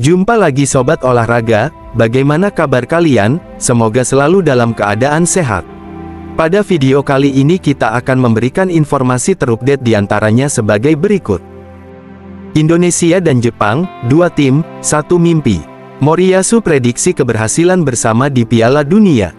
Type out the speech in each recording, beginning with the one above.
Jumpa lagi Sobat Olahraga, bagaimana kabar kalian? Semoga selalu dalam keadaan sehat. Pada video kali ini kita akan memberikan informasi terupdate diantaranya sebagai berikut. Indonesia dan Jepang, 2 tim, 1 mimpi. Moriyasu prediksi keberhasilan bersama di Piala Dunia.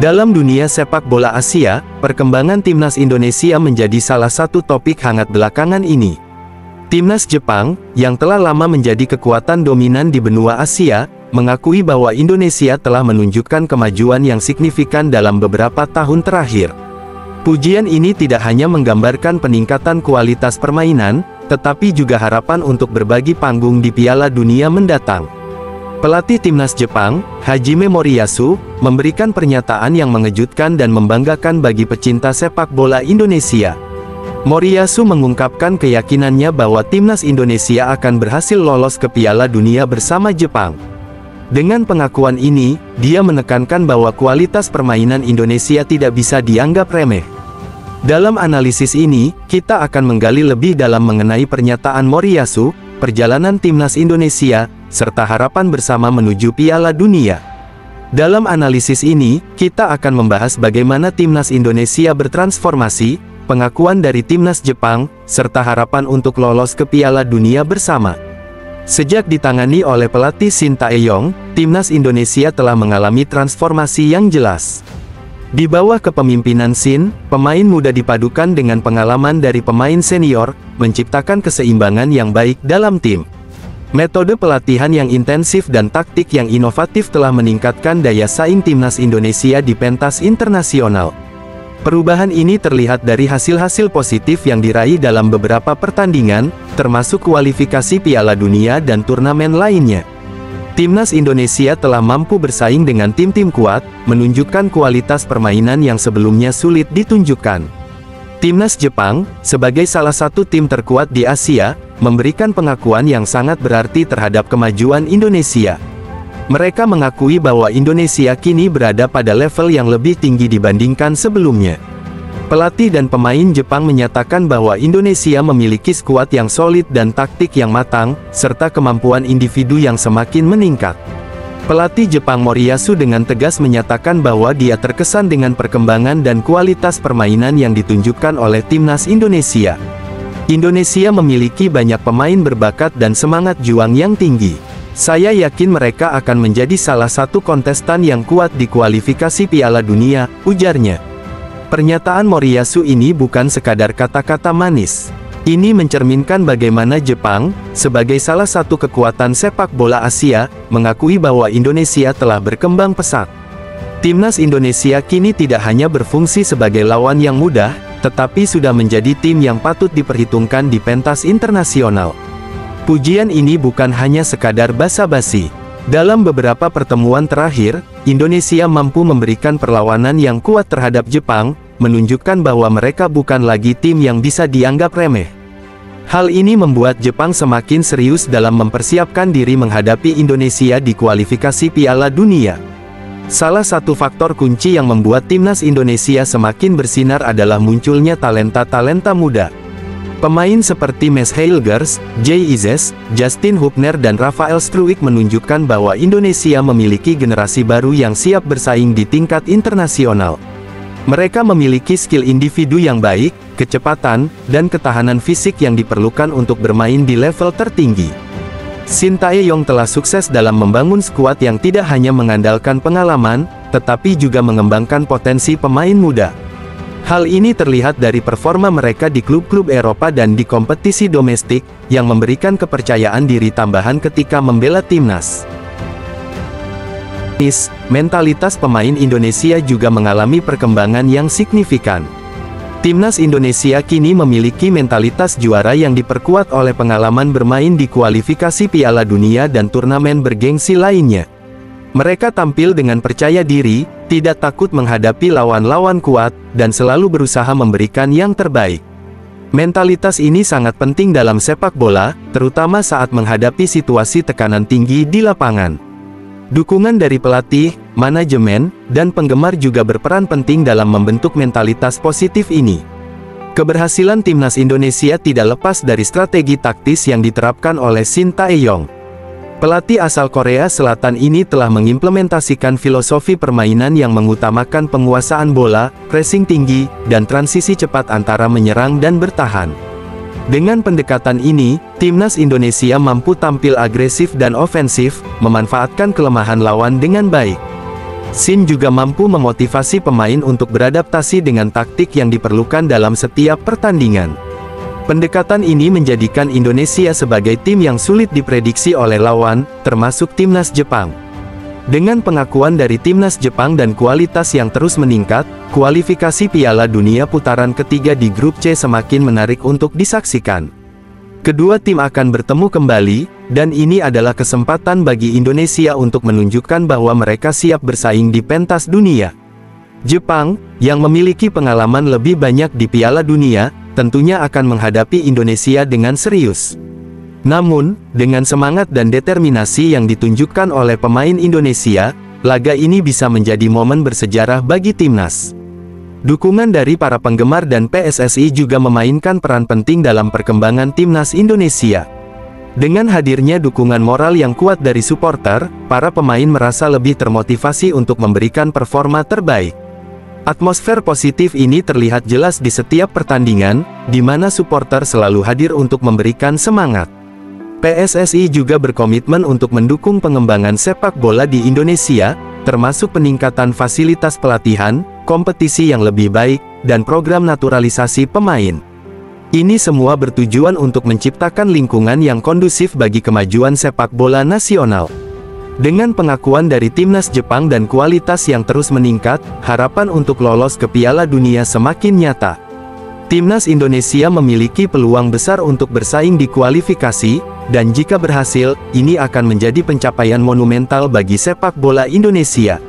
Dalam dunia sepak bola Asia, perkembangan timnas Indonesia menjadi salah satu topik hangat belakangan ini. Timnas Jepang, yang telah lama menjadi kekuatan dominan di benua Asia, mengakui bahwa Indonesia telah menunjukkan kemajuan yang signifikan dalam beberapa tahun terakhir. Pujian ini tidak hanya menggambarkan peningkatan kualitas permainan, tetapi juga harapan untuk berbagi panggung di Piala Dunia mendatang. Pelatih timnas Jepang, Hajime Moriyasu, memberikan pernyataan yang mengejutkan dan membanggakan bagi pecinta sepak bola Indonesia. Moriyasu mengungkapkan keyakinannya bahwa timnas Indonesia akan berhasil lolos ke Piala Dunia bersama Jepang. Dengan pengakuan ini, dia menekankan bahwa kualitas permainan Indonesia tidak bisa dianggap remeh. Dalam analisis ini, kita akan menggali lebih dalam mengenai pernyataan Moriyasu, perjalanan timnas Indonesia, serta harapan bersama menuju Piala Dunia. Dalam analisis ini, kita akan membahas bagaimana timnas Indonesia bertransformasi, pengakuan dari timnas Jepang, serta harapan untuk lolos ke Piala Dunia bersama. Sejak ditangani oleh pelatih Shin Tae-yong, timnas Indonesia telah mengalami transformasi yang jelas. Di bawah kepemimpinan Shin, pemain muda dipadukan dengan pengalaman dari pemain senior, menciptakan keseimbangan yang baik dalam tim. Metode pelatihan yang intensif dan taktik yang inovatif telah meningkatkan daya saing timnas Indonesia di pentas internasional. Perubahan ini terlihat dari hasil-hasil positif yang diraih dalam beberapa pertandingan, termasuk kualifikasi Piala Dunia dan turnamen lainnya. Timnas Indonesia telah mampu bersaing dengan tim-tim kuat, menunjukkan kualitas permainan yang sebelumnya sulit ditunjukkan. Timnas Jepang, sebagai salah satu tim terkuat di Asia, memberikan pengakuan yang sangat berarti terhadap kemajuan Indonesia. Mereka mengakui bahwa Indonesia kini berada pada level yang lebih tinggi dibandingkan sebelumnya. Pelatih dan pemain Jepang menyatakan bahwa Indonesia memiliki skuad yang solid dan taktik yang matang, serta kemampuan individu yang semakin meningkat. Pelatih Jepang Moriyasu dengan tegas menyatakan bahwa dia terkesan dengan perkembangan dan kualitas permainan yang ditunjukkan oleh timnas Indonesia. Indonesia memiliki banyak pemain berbakat dan semangat juang yang tinggi. Saya yakin mereka akan menjadi salah satu kontestan yang kuat di kualifikasi Piala Dunia, ujarnya. Pernyataan Moriyasu ini bukan sekadar kata-kata manis. Ini mencerminkan bagaimana Jepang, sebagai salah satu kekuatan sepak bola Asia, mengakui bahwa Indonesia telah berkembang pesat. Timnas Indonesia kini tidak hanya berfungsi sebagai lawan yang mudah, tetapi sudah menjadi tim yang patut diperhitungkan di pentas internasional. Pujian ini bukan hanya sekadar basa-basi. Dalam beberapa pertemuan terakhir, Indonesia mampu memberikan perlawanan yang kuat terhadap Jepang, menunjukkan bahwa mereka bukan lagi tim yang bisa dianggap remeh. Hal ini membuat Jepang semakin serius dalam mempersiapkan diri menghadapi Indonesia di kualifikasi Piala Dunia. Salah satu faktor kunci yang membuat timnas Indonesia semakin bersinar adalah munculnya talenta-talenta muda. Pemain seperti Mads Huijlgers, Jay Ises, Justin Hubner dan Rafael Struijk menunjukkan bahwa Indonesia memiliki generasi baru yang siap bersaing di tingkat internasional. Mereka memiliki skill individu yang baik, kecepatan, dan ketahanan fisik yang diperlukan untuk bermain di level tertinggi. Shin Tae-yong telah sukses dalam membangun skuad yang tidak hanya mengandalkan pengalaman, tetapi juga mengembangkan potensi pemain muda. Hal ini terlihat dari performa mereka di klub-klub Eropa dan di kompetisi domestik, yang memberikan kepercayaan diri tambahan ketika membela timnas. Mentalitas pemain Indonesia juga mengalami perkembangan yang signifikan. Timnas Indonesia kini memiliki mentalitas juara yang diperkuat oleh pengalaman bermain di kualifikasi Piala Dunia dan turnamen bergengsi lainnya. Mereka tampil dengan percaya diri, tidak takut menghadapi lawan-lawan kuat, dan selalu berusaha memberikan yang terbaik. Mentalitas ini sangat penting dalam sepak bola, terutama saat menghadapi situasi tekanan tinggi di lapangan. Dukungan dari pelatih, manajemen, dan penggemar juga berperan penting dalam membentuk mentalitas positif ini. Keberhasilan timnas Indonesia tidak lepas dari strategi taktis yang diterapkan oleh Shin Tae-yong. Pelatih asal Korea Selatan ini telah mengimplementasikan filosofi permainan yang mengutamakan penguasaan bola, pressing tinggi, dan transisi cepat antara menyerang dan bertahan. Dengan pendekatan ini, timnas Indonesia mampu tampil agresif dan ofensif, memanfaatkan kelemahan lawan dengan baik. Shin juga mampu memotivasi pemain untuk beradaptasi dengan taktik yang diperlukan dalam setiap pertandingan. Pendekatan ini menjadikan Indonesia sebagai tim yang sulit diprediksi oleh lawan, termasuk timnas Jepang. Dengan pengakuan dari timnas Jepang dan kualitas yang terus meningkat, kualifikasi Piala Dunia putaran ketiga di grup C semakin menarik untuk disaksikan. Kedua tim akan bertemu kembali, dan ini adalah kesempatan bagi Indonesia untuk menunjukkan bahwa mereka siap bersaing di pentas dunia. Jepang, yang memiliki pengalaman lebih banyak di Piala Dunia, tentunya akan menghadapi Indonesia dengan serius. Namun, dengan semangat dan determinasi yang ditunjukkan oleh pemain Indonesia, laga ini bisa menjadi momen bersejarah bagi timnas. Dukungan dari para penggemar dan PSSI juga memainkan peran penting dalam perkembangan timnas Indonesia. Dengan hadirnya dukungan moral yang kuat dari supporter, para pemain merasa lebih termotivasi untuk memberikan performa terbaik. Atmosfer positif ini terlihat jelas di setiap pertandingan, di mana supporter selalu hadir untuk memberikan semangat. PSSI juga berkomitmen untuk mendukung pengembangan sepak bola di Indonesia, termasuk peningkatan fasilitas pelatihan, kompetisi yang lebih baik, dan program naturalisasi pemain. Ini semua bertujuan untuk menciptakan lingkungan yang kondusif bagi kemajuan sepak bola nasional. Dengan pengakuan dari timnas Jepang dan kualitas yang terus meningkat, harapan untuk lolos ke Piala Dunia semakin nyata. Timnas Indonesia memiliki peluang besar untuk bersaing di kualifikasi, dan jika berhasil, ini akan menjadi pencapaian monumental bagi sepak bola Indonesia.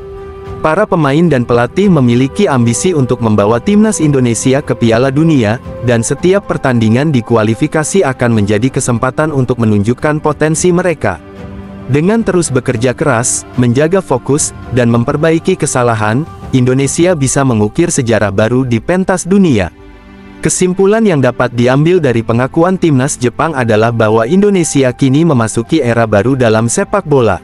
Para pemain dan pelatih memiliki ambisi untuk membawa timnas Indonesia ke Piala Dunia, dan setiap pertandingan di kualifikasi akan menjadi kesempatan untuk menunjukkan potensi mereka. Dengan terus bekerja keras, menjaga fokus, dan memperbaiki kesalahan, Indonesia bisa mengukir sejarah baru di pentas dunia. Kesimpulan yang dapat diambil dari pengakuan timnas Jepang adalah bahwa Indonesia kini memasuki era baru dalam sepak bola.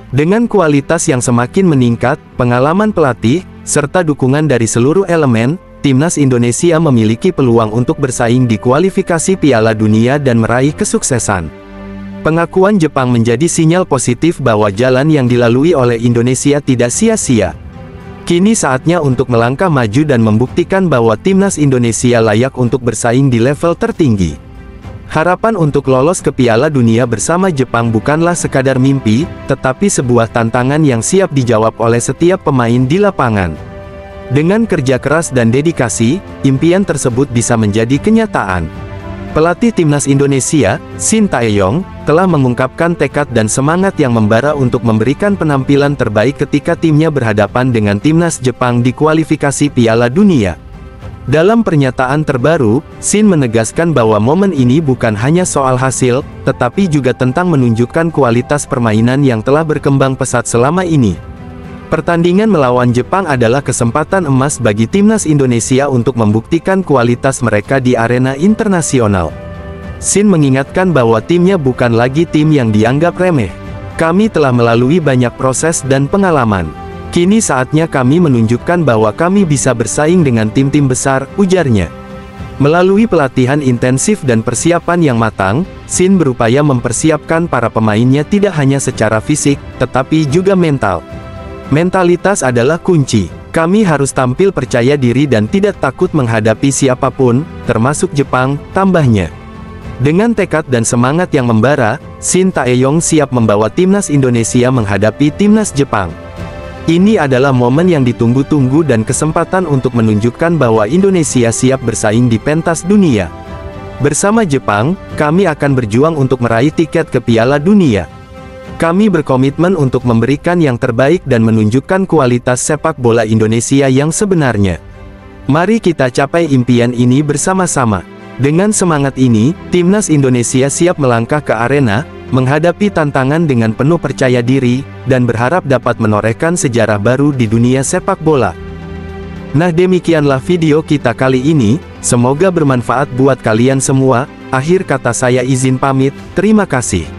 Dengan kualitas yang semakin meningkat, pengalaman pelatih, serta dukungan dari seluruh elemen, timnas Indonesia memiliki peluang untuk bersaing di kualifikasi Piala Dunia dan meraih kesuksesan. Pengakuan Jepang menjadi sinyal positif bahwa jalan yang dilalui oleh Indonesia tidak sia-sia. Kini saatnya untuk melangkah maju dan membuktikan bahwa timnas Indonesia layak untuk bersaing di level tertinggi. Harapan untuk lolos ke Piala Dunia bersama Jepang bukanlah sekadar mimpi, tetapi sebuah tantangan yang siap dijawab oleh setiap pemain di lapangan. Dengan kerja keras dan dedikasi, impian tersebut bisa menjadi kenyataan. Pelatih timnas Indonesia, Shin Tae-yong, telah mengungkapkan tekad dan semangat yang membara untuk memberikan penampilan terbaik ketika timnya berhadapan dengan timnas Jepang di kualifikasi Piala Dunia. Dalam pernyataan terbaru, Shin menegaskan bahwa momen ini bukan hanya soal hasil, tetapi juga tentang menunjukkan kualitas permainan yang telah berkembang pesat selama ini. Pertandingan melawan Jepang adalah kesempatan emas bagi timnas Indonesia untuk membuktikan kualitas mereka di arena internasional. Shin mengingatkan bahwa timnya bukan lagi tim yang dianggap remeh. Kami telah melalui banyak proses dan pengalaman. Kini saatnya kami menunjukkan bahwa kami bisa bersaing dengan tim-tim besar, ujarnya. Melalui pelatihan intensif dan persiapan yang matang, Shin berupaya mempersiapkan para pemainnya tidak hanya secara fisik, tetapi juga mental. Mentalitas adalah kunci. Kami harus tampil percaya diri dan tidak takut menghadapi siapapun, termasuk Jepang, tambahnya. Dengan tekad dan semangat yang membara, Shin Tae-yong siap membawa timnas Indonesia menghadapi timnas Jepang. Ini adalah momen yang ditunggu-tunggu dan kesempatan untuk menunjukkan bahwa Indonesia siap bersaing di pentas dunia. Bersama Jepang, kami akan berjuang untuk meraih tiket ke Piala Dunia. Kami berkomitmen untuk memberikan yang terbaik dan menunjukkan kualitas sepak bola Indonesia yang sebenarnya. Mari kita capai impian ini bersama-sama. Dengan semangat ini, timnas Indonesia siap melangkah ke arena, menghadapi tantangan dengan penuh percaya diri, dan berharap dapat menorehkan sejarah baru di dunia sepak bola. Nah, demikianlah video kita kali ini. Semoga bermanfaat buat kalian semua. Akhir kata saya izin pamit, terima kasih.